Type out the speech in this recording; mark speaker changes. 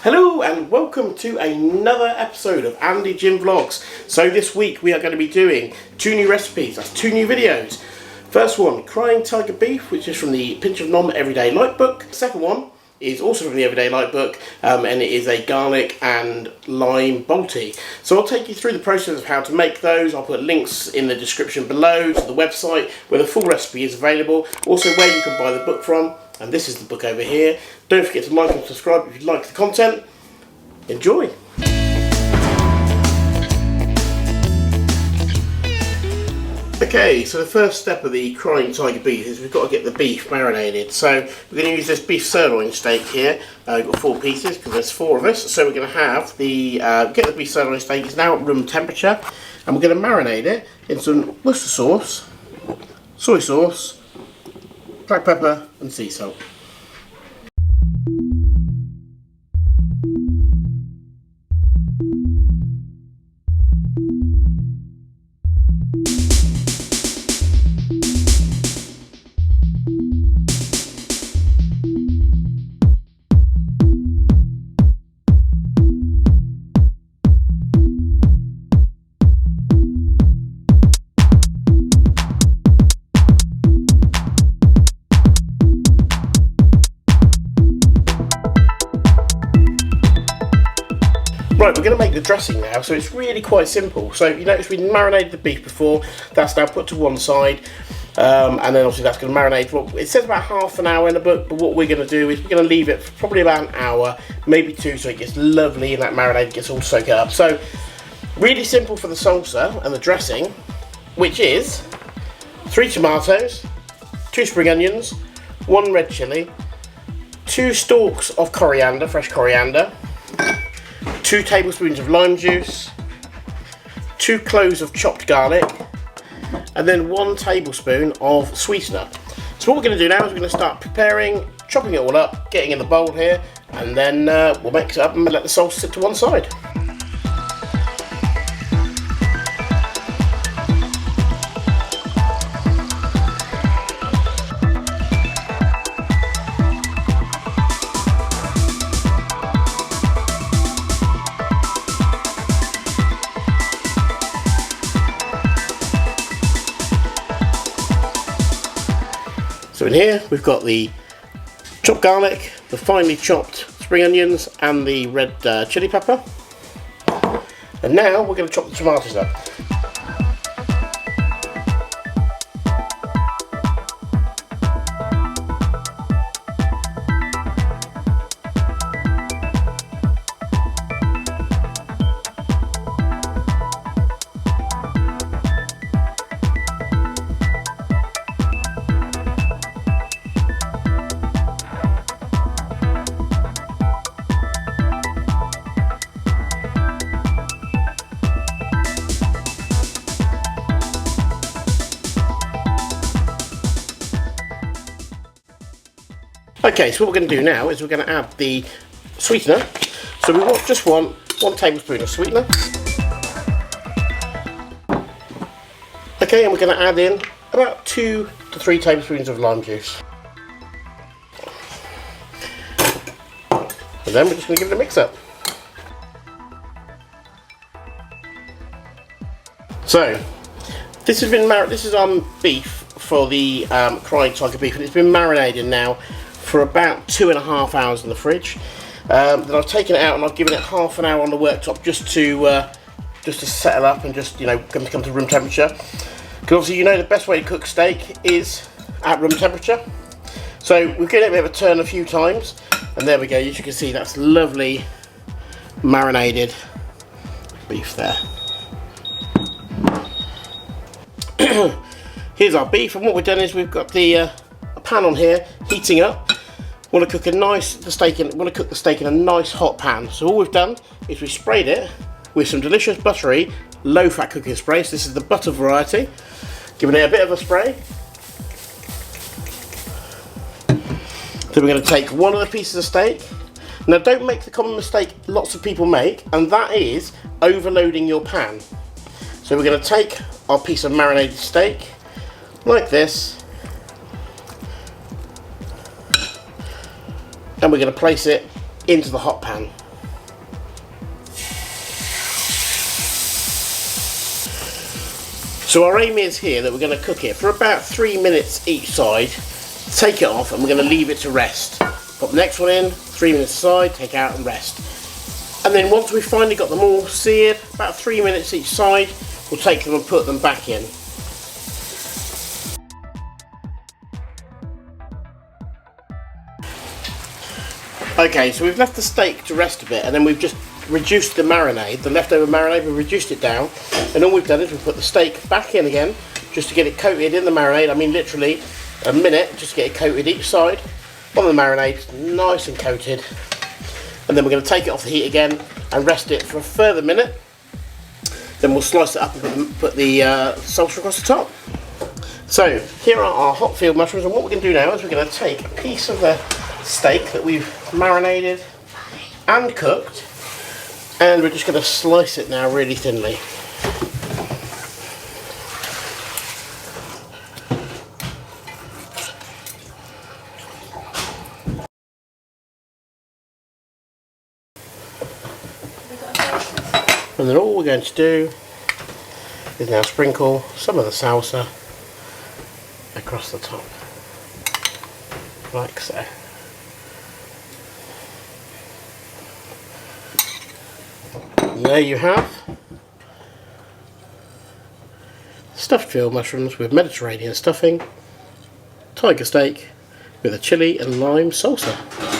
Speaker 1: Hello and welcome to another episode of AndyJimVlogs. So this week we are going to be doing two new recipes, that's two new videos. First one, Crying Tiger Beef, which is from the Pinch of Nom Everyday Light book. Second one is also from the Everyday Light book, and it is a garlic and lime balti. So I'll take you through the process of how to make those. I'll put links in the description below to the website where the full recipe is available, also where you can buy the book from. And this is the book over here. Don't forget to like and subscribe if you like the content. Enjoy! Okay, so the first step of the Crying Tiger Beef is we've got to get the beef marinated. So we're going to use this beef sirloin steak here. We've got 4 pieces because there's 4 of us. So we're going to have the get the beef sirloin steak. It's now at room temperature, and we're going to marinate it in some Worcester sauce, soy sauce, black pepper and sea salt. Right, we're going to make the dressing now, so it's really quite simple. So you notice we marinated the beef before, that's now put to one side, and then obviously that's going to marinate. Well, it says about half an hour in the book, but what we're going to do is we're going to leave it for probably about an hour, maybe 2, so it gets lovely and that marinade gets all soaked up. So really simple for the salsa and the dressing, which is 3 tomatoes, 2 spring onions, 1 red chilli, 2 stalks of coriander, fresh coriander, 2 tablespoons of lime juice, 2 cloves of chopped garlic, and then 1 tablespoon of sweetener. So what we're going to do now is we're going to start preparing, chopping it all up, getting in the bowl here, and then we'll mix it up and let the sauce sit to one side. So in here we've got the chopped garlic, the finely chopped spring onions and the red chili pepper. And now we're going to chop the tomatoes up. Okay, so what we're going to do now is we're going to add the sweetener. So we want just one tablespoon of sweetener. Okay, and we're going to add in about 2 to 3 tablespoons of lime juice. And then we're just going to give it a mix up. So this is beef for the Crying Tiger Beef, and it's been marinated now for about 2.5 hours in the fridge. Then I've taken it out and I've given it half an hour on the worktop just to settle up and just come to room temperature. Because obviously the best way to cook steak is at room temperature. So we've given it a bit of a turn a few times, and there we go. As you can see, that's lovely marinated beef there. Here's our beef, and what we've done is we've got the a pan on here heating up. Want to cook the steak in a nice hot pan. So all we've done is we sprayed it with some delicious buttery low-fat cooking spray. So this is the butter variety. Giving it a bit of a spray. Then we're going to take one of the pieces of steak. Now don't make the common mistake lots of people make, and that is overloading your pan. So we're going to take our piece of marinated steak like this, and we're going to place it into the hot pan. So our aim is here that we're going to cook it for about 3 minutes each side, take it off, and we're going to leave it to rest. Put the next one in, 3 minutes aside, take out and rest. And then once we've finally got them all seared, about 3 minutes each side, we'll take them and put them back in. Okay, so we've left the steak to rest a bit, and then we've just reduced the marinade, the leftover marinade, we've reduced it down, and all we've done is we've put the steak back in again, just to get it coated in the marinade. I mean literally a minute, just to get it coated each side on the marinade, nice and coated. And then we're going to take it off the heat again and rest it for a further minute. Then we'll slice it up and put the salsa across the top. So here are our hot field mushrooms, and what we're going to do now is we're going to take a piece of the steak that we've marinated and cooked, and we're just going to slice it now really thinly. And then all we're going to do is now sprinkle some of the salsa across the top, like so. And there you have stuffed field mushrooms with Mediterranean stuffing, tiger steak with a chili and lime salsa.